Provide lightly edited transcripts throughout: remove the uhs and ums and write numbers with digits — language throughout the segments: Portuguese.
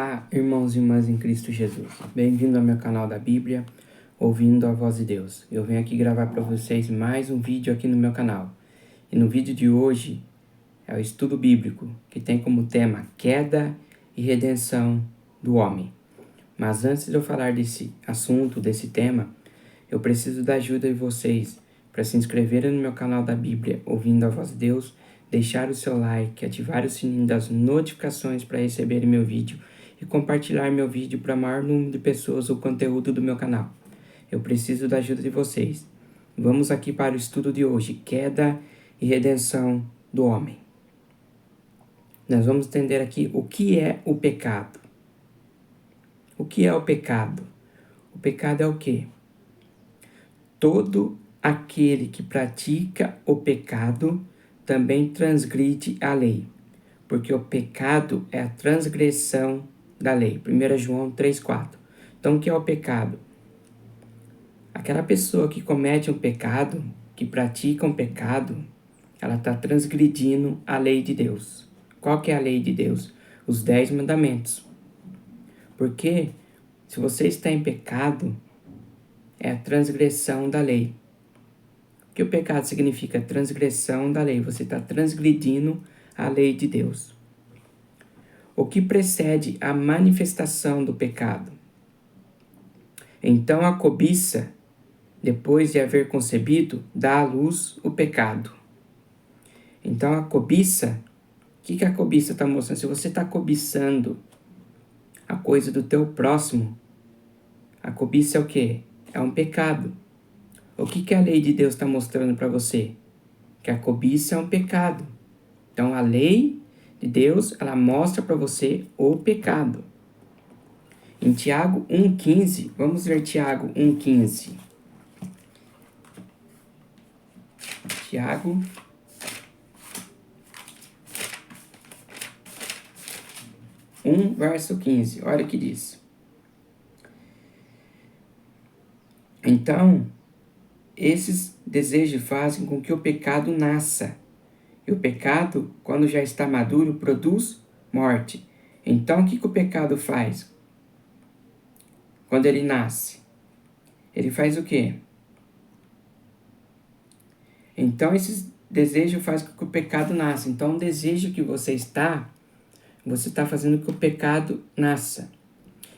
Olá, irmãos e irmãs em Cristo Jesus. Bem-vindo ao meu canal da Bíblia, ouvindo a voz de Deus. Eu venho aqui gravar para vocês mais um vídeo aqui no meu canal. E no vídeo de hoje é o estudo bíblico, que tem como tema queda e redenção do homem. Mas antes de eu falar desse assunto, desse tema, eu preciso da ajuda de vocês para se inscreverem no meu canal da Bíblia, ouvindo a voz de Deus, deixar o seu like, ativar o sininho das notificações para receberem meu vídeo e compartilhar meu vídeo para o maior número de pessoas o conteúdo do meu canal. Eu preciso da ajuda de vocês. Vamos aqui para o estudo de hoje, queda e redenção do homem. Nós vamos entender aqui o que é o pecado. O que é o pecado? O pecado é o quê? Todo aquele que pratica o pecado também transgride a lei, porque o pecado é a transgressão da lei. 1 João 3,4. Então, o que é o pecado? Aquela pessoa que comete um pecado, que pratica um pecado, ela está transgredindo a lei de Deus. Qual que é a lei de Deus? Os 10 mandamentos. Porque se você está em pecado, é a transgressão da lei. O que o pecado significa? Transgressão da lei. Você está transgredindo a lei de Deus. O que precede a manifestação do pecado? Então a cobiça, depois de haver concebido, dá à luz o pecado. Então a cobiça, o que a cobiça está mostrando? Se você está cobiçando a coisa do teu próximo, a cobiça é o quê? É um pecado. O que a lei de Deus está mostrando para você? Que a cobiça é um pecado. Então a lei de Deus, ela mostra para você o pecado. Em Tiago 1,15, vamos ver Tiago 1,15. Tiago 1, verso 15, olha o que diz. Então, esses desejos fazem com que o pecado nasça. E o pecado, quando já está maduro, produz morte. Então, o que o pecado faz? Quando ele nasce, ele faz o quê? Então, esses desejos fazem com que o pecado nasça. Então, o desejo que você está fazendo com que o pecado nasça.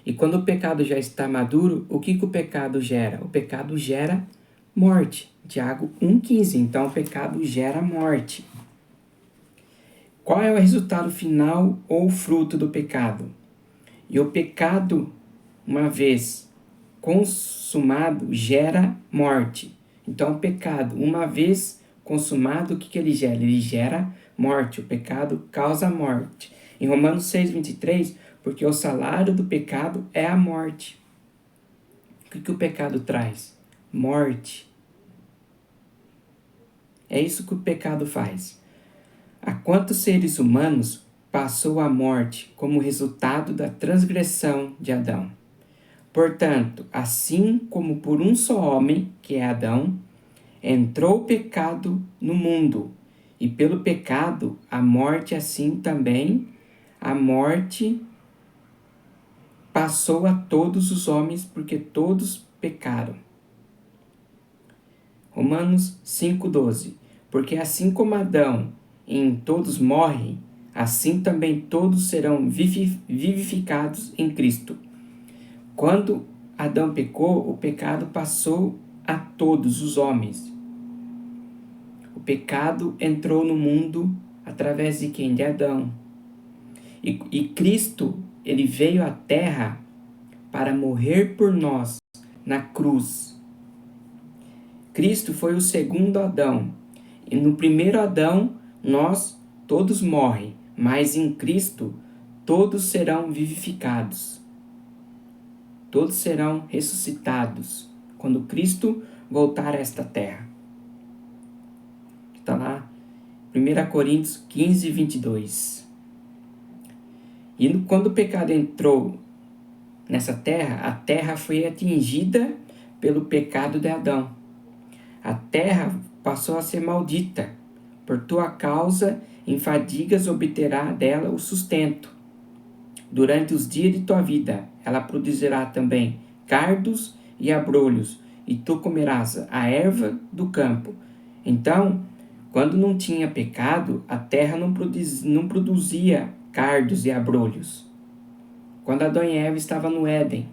E quando o pecado já está maduro, o que o pecado gera? O pecado gera morte. Tiago 1,15. Então, o pecado gera morte. Qual é o resultado final ou fruto do pecado? E o pecado, uma vez consumado, gera morte. Então, o pecado, uma vez consumado, o que ele gera? Ele gera morte. O pecado causa morte. Em Romanos 6,23, porque o salário do pecado é a morte. O que o pecado traz? Morte. É isso que o pecado faz. A quantos seres humanos passou a morte como resultado da transgressão de Adão? Portanto, assim como por um só homem, que é Adão, entrou o pecado no mundo, e pelo pecado a morte, assim também a morte passou a todos os homens, porque todos pecaram. Romanos 5,12. Porque assim como Adão em todos morre, assim também todos serão vivificados em Cristo. Quando Adão pecou, o pecado passou a todos os homens. O pecado entrou no mundo através de quem? De Adão. E Cristo, ele veio à terra para morrer por nós na cruz. Cristo foi o segundo Adão. E no primeiro Adão, nós todos morrem, mas em Cristo todos serão vivificados. Todos serão ressuscitados quando Cristo voltar a esta terra. Está lá, 1 Coríntios 15, 22. E quando o pecado entrou nessa terra, a terra foi atingida pelo pecado de Adão. A terra passou a ser maldita. Por tua causa, em fadigas obterá dela o sustento. durante os dias de tua vida, ela produzirá também cardos e abrolhos, e tu comerás a erva do campo. Então, quando não tinha pecado, a terra não produzia cardos e abrolhos. Quando Adão e Eva estavam no Éden,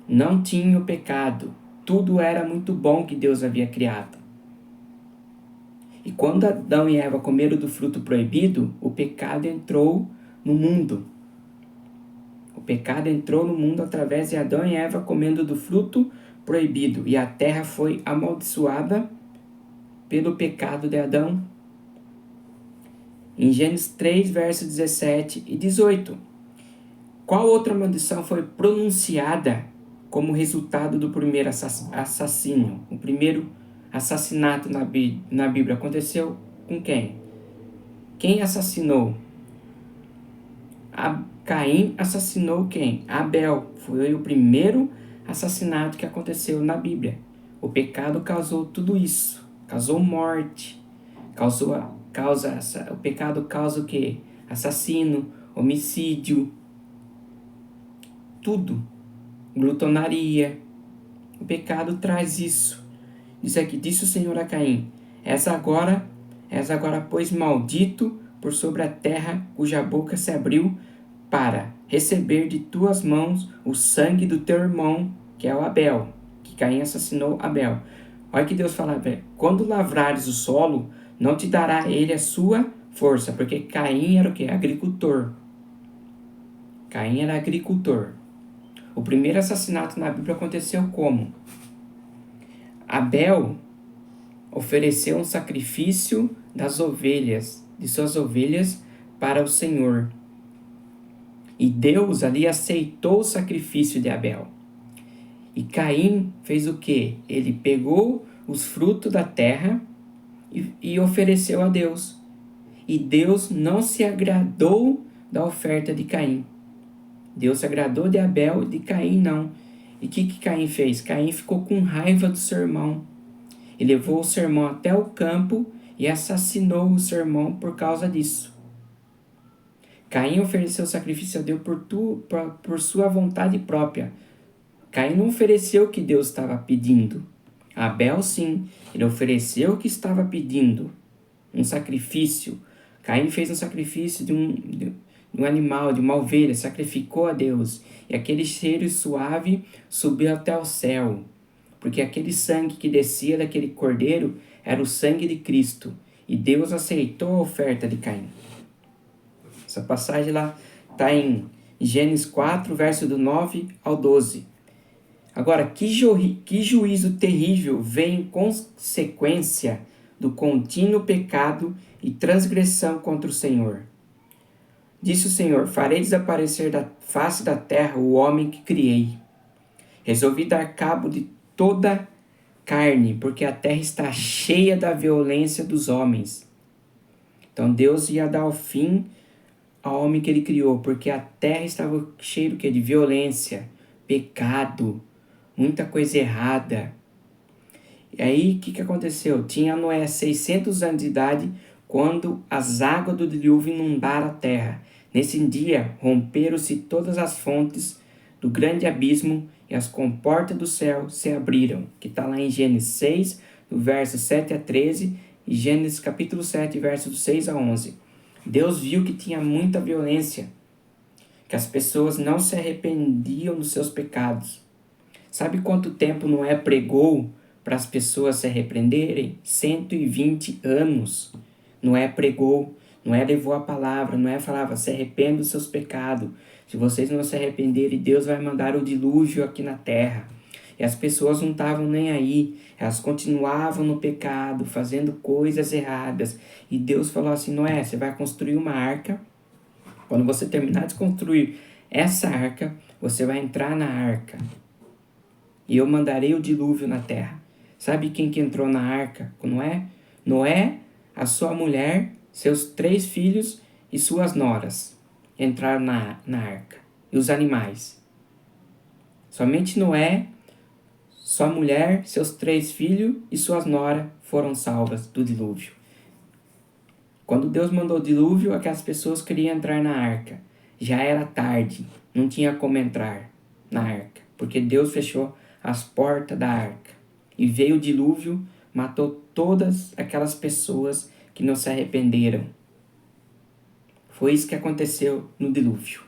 não tinha o pecado. Tudo era muito bom que Deus havia criado. E quando Adão e Eva comeram do fruto proibido, o pecado entrou no mundo. O pecado entrou no mundo através de Adão e Eva comendo do fruto proibido. E a terra foi amaldiçoada pelo pecado de Adão. Em Gênesis 3, versos 17 e 18. Qual outra maldição foi pronunciada como resultado do primeiro assassínio? O primeiro assassinato na Bíblia aconteceu com quem? Quem assassinou? Caim assassinou quem? Abel. Foi o primeiro assassinato que aconteceu na Bíblia. O pecado causou tudo isso. Causou morte. O pecado causa o quê? Assassino, homicídio, tudo. Glutonaria. O pecado traz isso. Diz aqui, disse o Senhor a Caim: És agora, pois, maldito por sobre a terra, cuja boca se abriu para receber de tuas mãos o sangue do teu irmão, que é o Abel, que Caim assassinou Abel. Olha que Deus fala, quando lavrares o solo, não te dará ele a sua força, porque Caim era o quê? Agricultor. Caim era agricultor. O primeiro assassinato na Bíblia aconteceu como? Abel ofereceu um sacrifício de suas ovelhas para o Senhor. E Deus ali aceitou o sacrifício de Abel. E Caim fez o quê? Ele pegou os frutos da terra e ofereceu a Deus. E Deus não se agradou da oferta de Caim. Deus se agradou de Abel e de Caim não. E o que Caim fez? Caim ficou com raiva do seu irmão. Ele levou o seu irmão até o campo e assassinou o seu irmão por causa disso. Caim ofereceu sacrifício a Deus por sua vontade própria. Caim não ofereceu o que Deus estava pedindo. Abel, sim, ele ofereceu o que estava pedindo. Um sacrifício. Caim fez um sacrifício de um animal, de uma ovelha, sacrificou a Deus. E aquele cheiro suave subiu até o céu. Porque aquele sangue que descia daquele cordeiro era o sangue de Cristo. E Deus aceitou a oferta de Caim. Essa passagem lá está em Gênesis 4, verso do 9 ao 12. Agora, que juízo terrível vem em consequência do contínuo pecado e transgressão contra o Senhor. Disse o Senhor: farei desaparecer da face da terra o homem que criei. Resolvi dar cabo de toda carne, porque a terra está cheia da violência dos homens. Então Deus ia dar o fim ao homem que ele criou, porque a terra estava cheia de violência, pecado, muita coisa errada. E aí, o que aconteceu? Tinha Noé 600 anos de idade quando as águas do dilúvio inundaram a terra. Nesse dia, romperam-se todas as fontes do grande abismo e as comportas do céu se abriram. Que está lá em Gênesis 6, do verso 7 a 13, e Gênesis capítulo 7, versos do 6 a 11. Deus viu que tinha muita violência, que as pessoas não se arrependiam dos seus pecados. Sabe quanto tempo Noé pregou para as pessoas se arrependerem? 120 anos. Noé pregou, Noé levou a palavra, Noé falava: se arrependa dos seus pecados. Se vocês não se arrependerem, Deus vai mandar o dilúvio aqui na terra. E as pessoas não estavam nem aí, elas continuavam no pecado, fazendo coisas erradas. E Deus falou assim: Noé, você vai construir uma arca. Quando você terminar de construir essa arca, você vai entrar na arca. E eu mandarei o dilúvio na terra. Sabe quem que entrou na arca com Noé? Noé, a sua mulher, seus 3 filhos e suas noras entraram na arca. E os animais. Somente Noé, sua mulher, seus 3 filhos e suas noras foram salvas do dilúvio. Quando Deus mandou o dilúvio, aquelas pessoas queriam entrar na arca. já era tarde, não tinha como entrar na arca, porque Deus fechou as portas da arca. E veio o dilúvio, matou todas aquelas pessoas que não se arrependeram. Foi isso que aconteceu no dilúvio.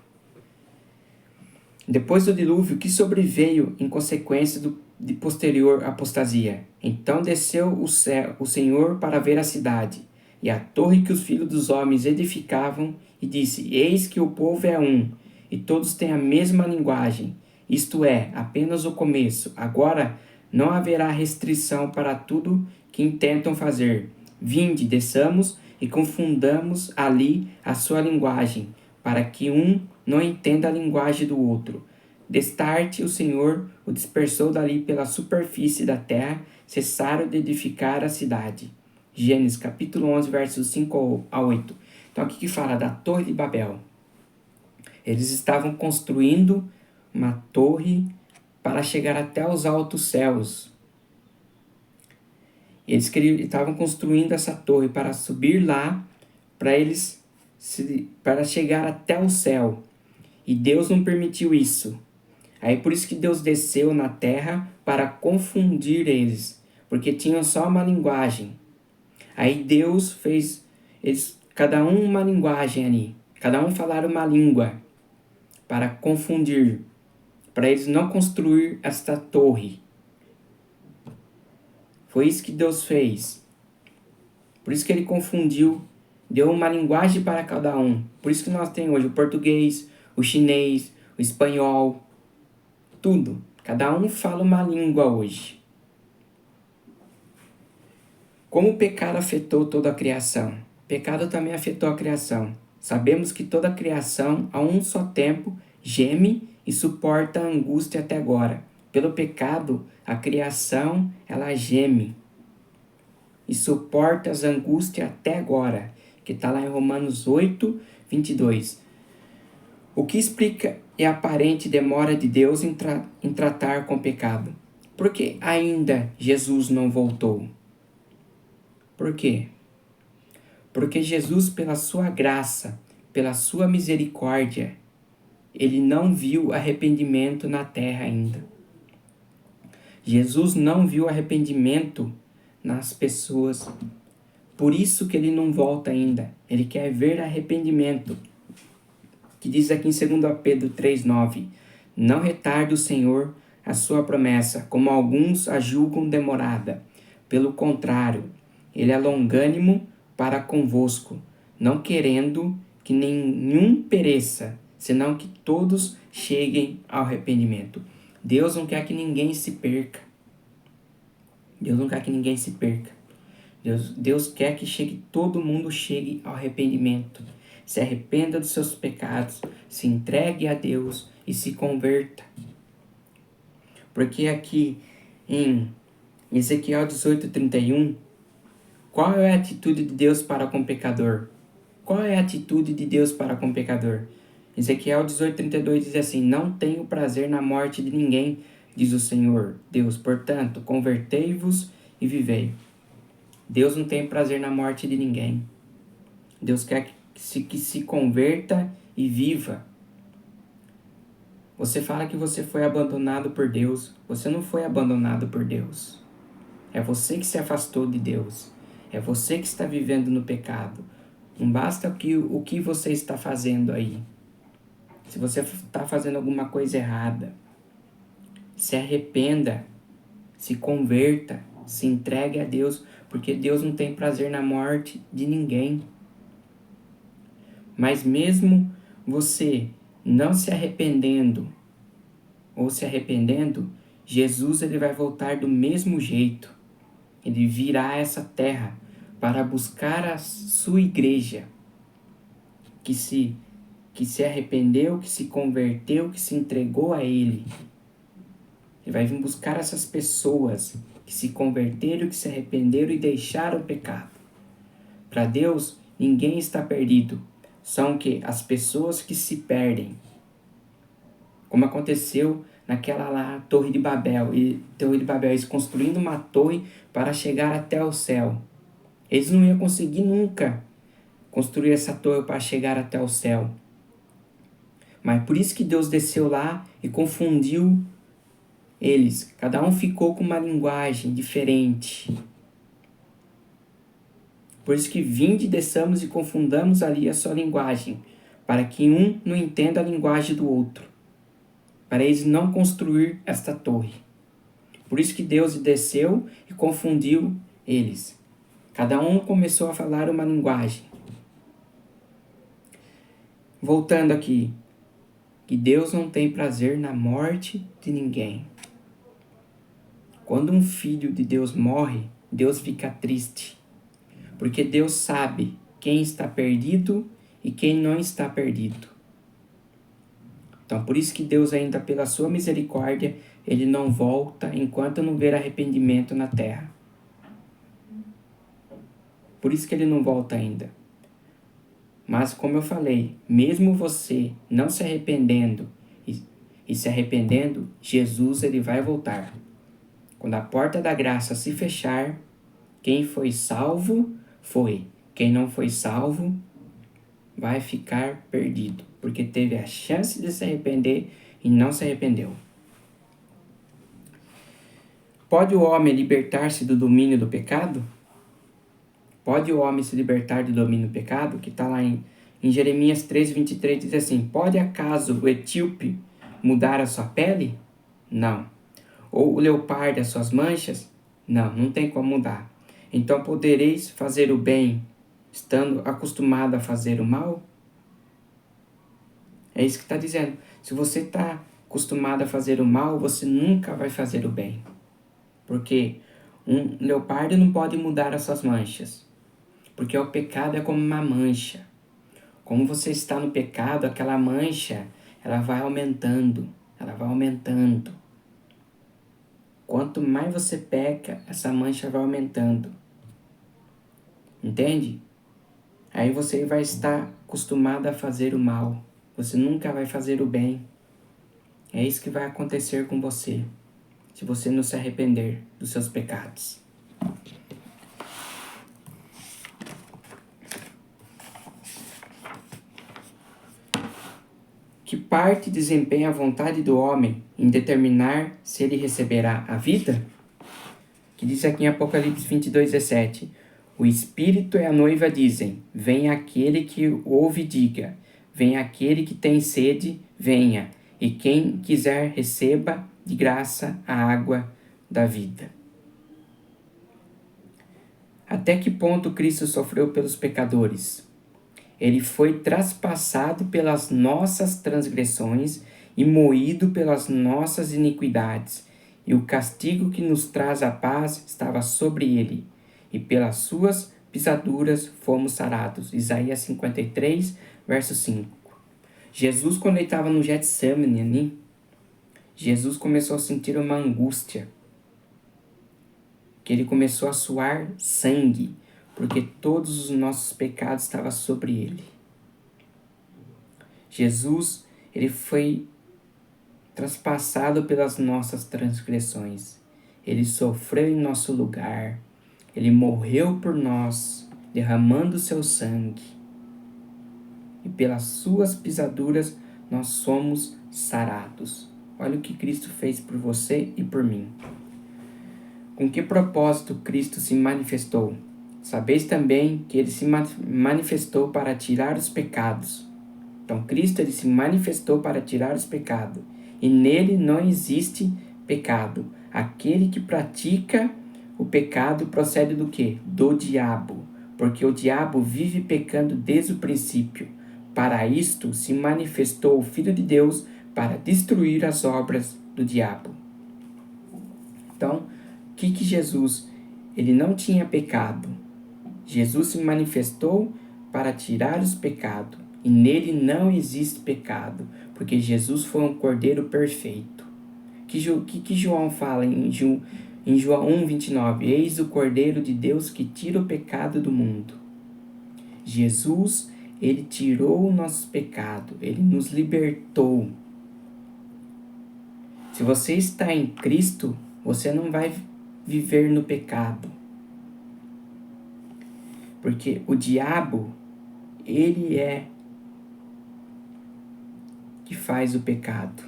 Depois do dilúvio, que sobreveio em consequência de posterior apostasia. Então desceu o Senhor para ver a cidade, e a torre que os filhos dos homens edificavam, e disse: Eis que o povo é um, e todos têm a mesma linguagem. Isto é, apenas o começo. Agora não haverá restrição para tudo que intentam fazer. Vinde, desçamos e confundamos ali a sua linguagem, para que um não entenda a linguagem do outro. Destarte o Senhor o dispersou dali pela superfície da terra, cessaram de edificar a cidade. Gênesis capítulo 11, versos 5 a 8. Então aqui que fala da Torre de Babel. Eles estavam construindo uma torre para chegar até os altos céus. Eles estavam construindo essa torre para subir lá, para chegar até o céu. E Deus não permitiu isso. Aí por isso que Deus desceu na terra para confundir eles, porque tinham só uma linguagem. Aí Deus fez cada um uma linguagem ali, cada um falar uma língua para confundir, para eles não construir esta torre. Foi isso que Deus fez. Por isso que ele confundiu, deu uma linguagem para cada um. Por isso que nós temos hoje o português, o chinês, o espanhol, tudo. Cada um fala uma língua hoje. Como o pecado afetou toda a criação? O pecado também afetou a criação. Sabemos que toda a criação, a um só tempo, geme e suporta a angústia até agora. Pelo pecado, a criação, ela geme e suporta as angústias até agora, que está lá em Romanos 8, 22. O que explica a aparente demora de Deus em tratar com o pecado? Por que ainda Jesus não voltou? Por quê? Porque Jesus, pela sua graça, pela sua misericórdia, ele não viu arrependimento na terra ainda. Jesus não viu arrependimento nas pessoas. Por isso que ele não volta ainda. Ele quer ver arrependimento. Que diz aqui em 2 Pedro 3,9: Não retarde o Senhor a sua promessa, como alguns a julgam demorada. Pelo contrário, ele é longânimo para convosco, não querendo que nenhum pereça, senão que todos cheguem ao arrependimento. Deus não quer que ninguém se perca. Deus não quer que ninguém se perca. Deus quer que todo mundo chegue ao arrependimento. Se arrependa dos seus pecados, se entregue a Deus e se converta. Porque aqui em Ezequiel 18:31, qual é a atitude de Deus para com o pecador? Qual é a atitude de Deus para com o pecador? Ezequiel 18:32 diz assim: Não tenho prazer na morte de ninguém, diz o Senhor Deus, portanto, convertei-vos e vivei. Deus não tem prazer na morte de ninguém. Deus quer que se converta e viva. Você fala que você foi abandonado por Deus. Você não foi abandonado por Deus. É você que se afastou de Deus. É você que está vivendo no pecado. Não basta o que você está fazendo aí. Se você está fazendo alguma coisa errada, se arrependa, se converta, se entregue a Deus, porque Deus não tem prazer na morte de ninguém. Mas mesmo você não se arrependendo ou se arrependendo, Jesus ele vai voltar do mesmo jeito. Ele virá a essa terra para buscar a sua igreja que se arrependeu, que se converteu, que se entregou a Ele. Ele vai vir buscar essas pessoas que se converteram, que se arrependeram e deixaram o pecado. Para Deus, ninguém está perdido. São que as pessoas que se perdem. Como aconteceu naquela lá Torre de Babel. Eles construindo uma torre para chegar até o céu. Eles não iam conseguir nunca construir essa torre para chegar até o céu. Mas por isso que Deus desceu lá e confundiu eles. Cada um ficou com uma linguagem diferente. Por isso que vinde, desçamos e confundamos ali a sua linguagem, para que um não entenda a linguagem do outro, para eles não construir esta torre. Por isso que Deus desceu e confundiu eles. Cada um começou a falar uma linguagem. Voltando aqui, que Deus não tem prazer na morte de ninguém. Quando um filho de Deus morre, Deus fica triste, porque Deus sabe quem está perdido e quem não está perdido. Então, por isso que Deus ainda, pela sua misericórdia, Ele não volta enquanto não ver arrependimento na terra. Por isso que Ele não volta ainda. Mas, como eu falei, mesmo você não se arrependendo e se arrependendo, Jesus Ele vai voltar. Quando a porta da graça se fechar, quem foi salvo, foi. Quem não foi salvo, vai ficar perdido, porque teve a chance de se arrepender e não se arrependeu. Pode o homem libertar-se do domínio do pecado? Pode o homem se libertar do domínio do pecado? Que está lá em Jeremias 3:23, diz assim: pode acaso o etíope mudar a sua pele? Não. Ou o leopardo as suas manchas? Não, não tem como mudar. Então podereis fazer o bem, estando acostumado a fazer o mal? É isso que está dizendo. Se você está acostumado a fazer o mal, você nunca vai fazer o bem. Porque um leopardo não pode mudar as suas manchas. Porque o pecado é como uma mancha. Como você está no pecado, aquela mancha, ela vai aumentando. Ela vai aumentando. Quanto mais você peca, essa mancha vai aumentando. Entende? Aí você vai estar acostumado a fazer o mal. Você nunca vai fazer o bem. É isso que vai acontecer com você, se você não se arrepender dos seus pecados. Que parte desempenha a vontade do homem em determinar se ele receberá a vida? Que diz aqui em Apocalipse 22:17. O Espírito e a noiva dizem: venha aquele que ouve e diga, venha aquele que tem sede, venha, e quem quiser receba de graça a água da vida. Até que ponto Cristo sofreu pelos pecadores? Ele foi traspassado pelas nossas transgressões e moído pelas nossas iniquidades, e o castigo que nos traz a paz estava sobre ele, e pelas suas pisaduras fomos sarados. Isaías 53, verso 5. Jesus, quando ele estava no Getsemane, Jesus começou a sentir uma angústia, que ele começou a suar sangue, porque todos os nossos pecados estavam sobre ele. Jesus, ele foi traspassado pelas nossas transgressões. Ele sofreu em nosso lugar. Ele morreu por nós, derramando o seu sangue. E pelas suas pisaduras nós somos sarados. Olha o que Cristo fez por você e por mim. Com que propósito Cristo se manifestou? Sabeis também que ele se manifestou para tirar os pecados. Então, Cristo ele se manifestou para tirar os pecados. E nele não existe pecado. Aquele que pratica o pecado procede do quê? Do diabo. Porque o diabo vive pecando desde o princípio. Para isto se manifestou o Filho de Deus para destruir as obras do diabo. Então, que Jesus, ele não tinha pecado. Jesus se manifestou para tirar os pecados, e nele não existe pecado, porque Jesus foi um cordeiro perfeito. Que João fala em João 1:29? Eis o cordeiro de Deus que tira o pecado do mundo. Jesus, ele tirou o nosso pecado, ele nos libertou. Se você está em Cristo, você não vai viver no pecado. Porque o diabo, ele é que faz o pecado.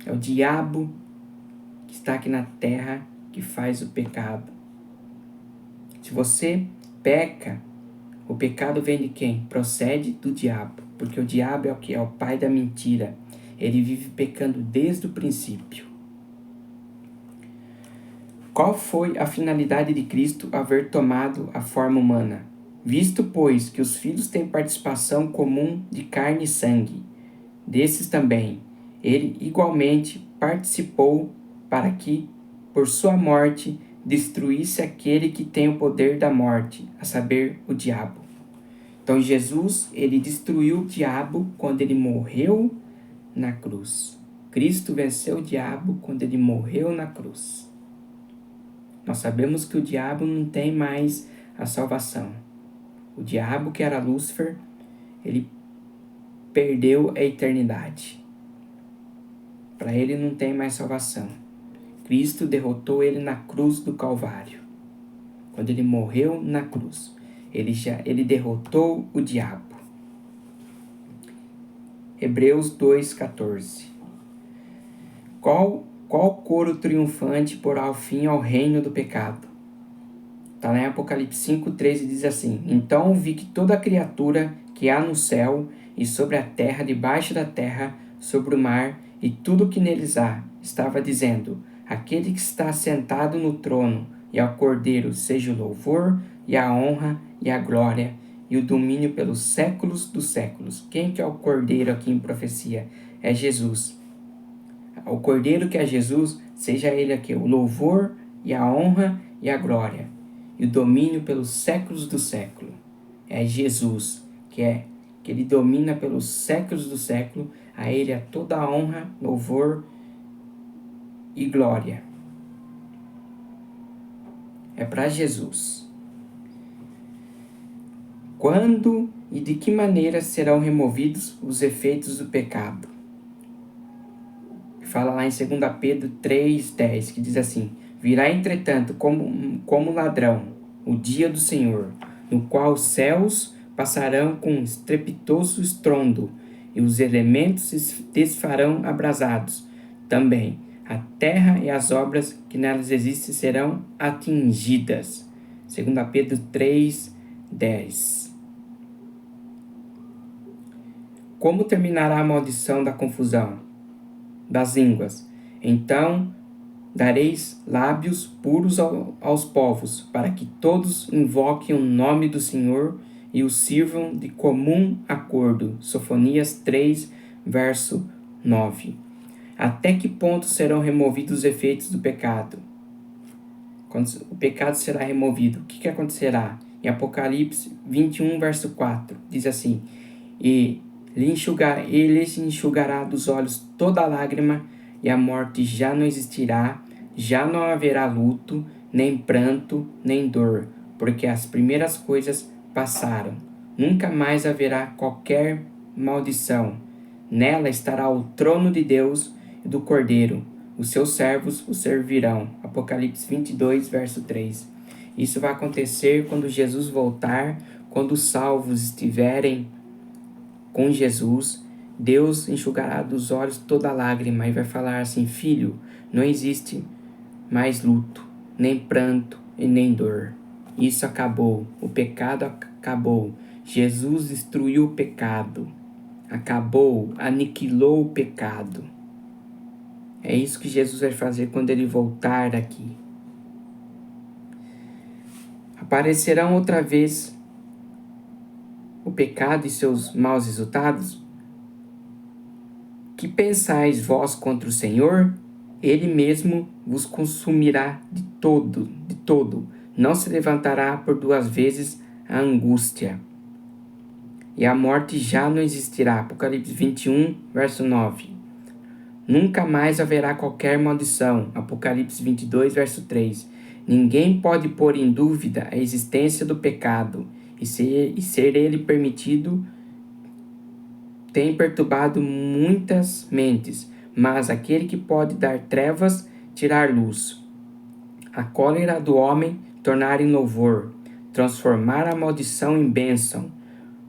É o diabo que está aqui na terra que faz o pecado. Se você peca, o pecado vem de quem? Procede do diabo, porque o diabo é o que? É o pai da mentira. Ele vive pecando desde o princípio. Qual foi a finalidade de Cristo haver tomado a forma humana? Visto, pois, que os filhos têm participação comum de carne e sangue, desses também ele igualmente participou, para que, por sua morte, destruísse aquele que tem o poder da morte, a saber, o diabo. Então Jesus, ele destruiu o diabo quando ele morreu na cruz. Cristo venceu o diabo quando ele morreu na cruz. Nós sabemos que o diabo não tem mais a salvação. O diabo, que era Lúcifer, ele perdeu a eternidade. Para ele não tem mais salvação. Cristo derrotou ele na cruz do Calvário. Quando ele morreu na cruz, ele derrotou o diabo. Hebreus 2,14. Qual coro triunfante porá o fim ao reino do pecado? Está lá em Apocalipse 5,13, diz assim: Então vi que toda criatura que há no céu e sobre a terra, debaixo da terra, sobre o mar e tudo que neles há, estava dizendo: Aquele que está sentado no trono e ao Cordeiro seja o louvor e a honra e a glória e o domínio pelos séculos dos séculos. Quem que é o Cordeiro aqui em profecia? É Jesus. O Cordeiro que é Jesus, seja ele aqui o louvor e a honra e a glória e o domínio pelos séculos do século. É Jesus que ele domina pelos séculos do século. A ele é toda a honra, louvor e glória. É para Jesus. Quando e de que maneira serão removidos os efeitos do pecado? Fala lá em 2 Pedro 3,10, que diz assim: Virá, entretanto, como ladrão, o dia do Senhor, no qual os céus passarão com estrepitoso estrondo, e os elementos se desfarão abrasados. Também a terra e as obras que nelas existem serão atingidas. 2 Pedro 3,10. Como terminará a maldição da confusão das línguas? Então dareis lábios puros aos povos, para que todos invoquem o nome do Senhor e o sirvam de comum acordo. Sofonias 3, verso 9. Até que ponto serão removidos os efeitos do pecado? Quando o pecado será removido, o que acontecerá? Em Apocalipse 21, verso 4, diz assim: ele lhes enxugará dos olhos toda lágrima, e a morte já não existirá, já não haverá luto, nem pranto, nem dor, porque as primeiras coisas passaram. Nunca mais haverá qualquer maldição. Nela estará o trono de Deus e do Cordeiro. Os seus servos o servirão. Apocalipse 22, verso 3. Isso vai acontecer quando Jesus voltar, quando os salvos estiverem com Jesus. Deus enxugará dos olhos toda lágrima e vai falar assim: filho, não existe mais luto, nem pranto e nem dor. Isso acabou, o pecado acabou. Jesus destruiu o pecado, acabou, aniquilou o pecado. É isso que Jesus vai fazer quando ele voltar aqui. Aparecerão outra vez o pecado e seus maus resultados? Que pensais vós contra o Senhor? Ele mesmo vos consumirá de todo. Não se levantará por duas vezes a angústia. E a morte já não existirá. Apocalipse 21, verso 9. Nunca mais haverá qualquer maldição. Apocalipse 22, verso 3. Ninguém pode pôr em dúvida a existência do pecado, e ser ele permitido tem perturbado muitas mentes, mas aquele que pode dar trevas, tirar luz. A cólera do homem tornar em louvor, transformar a maldição em bênção.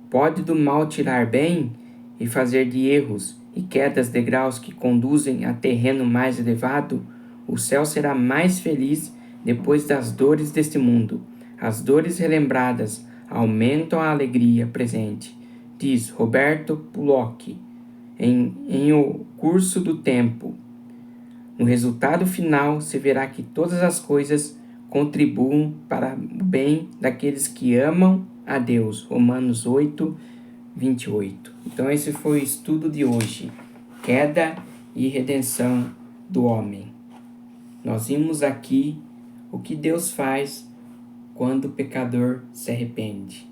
Pode do mal tirar bem e fazer de erros e quedas, degraus que conduzem a terreno mais elevado, o céu será mais feliz depois das dores deste mundo. As dores relembradas aumentam a alegria presente, diz Roberto Pulock, em O Curso do Tempo. No resultado final, se verá que todas as coisas contribuem para o bem daqueles que amam a Deus. Romanos 8, 28. Então esse foi o estudo de hoje. Queda e redenção do homem. Nós vimos aqui o que Deus faz quando o pecador se arrepende.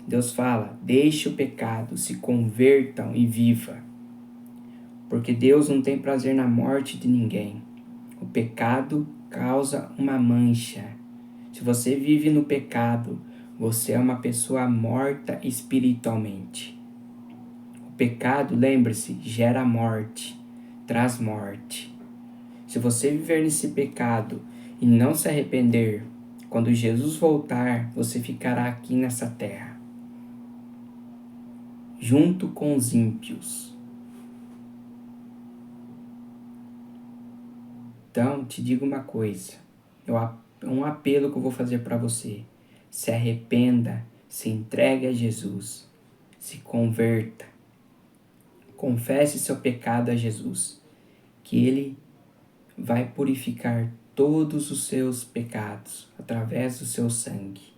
Deus fala, deixe o pecado, se convertam e viva. Porque Deus não tem prazer na morte de ninguém. O pecado causa uma mancha. Se você vive no pecado, você é uma pessoa morta espiritualmente. O pecado, lembre-se, gera morte, traz morte. Se você viver nesse pecado e não se arrepender, quando Jesus voltar, você ficará aqui nessa terra, junto com os ímpios. Então, te digo uma coisa, um apelo que eu vou fazer para você. Se arrependa, se entregue a Jesus, se converta, confesse seu pecado a Jesus, que Ele vai purificar todos os seus pecados através do seu sangue.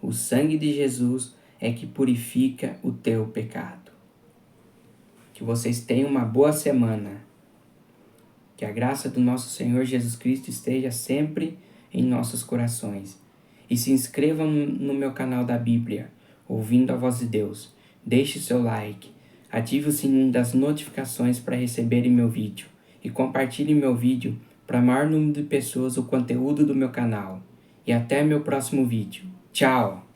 O sangue de Jesus é que purifica o teu pecado. Que vocês tenham uma boa semana. Que a graça do nosso Senhor Jesus Cristo esteja sempre em nossos corações. E se inscrevam no meu canal da Bíblia, Ouvindo a Voz de Deus. Deixe seu like, ative o sininho das notificações para receberem meu vídeo. E compartilhe meu vídeo para maior número de pessoas o conteúdo do meu canal. E até meu próximo vídeo. Tchau!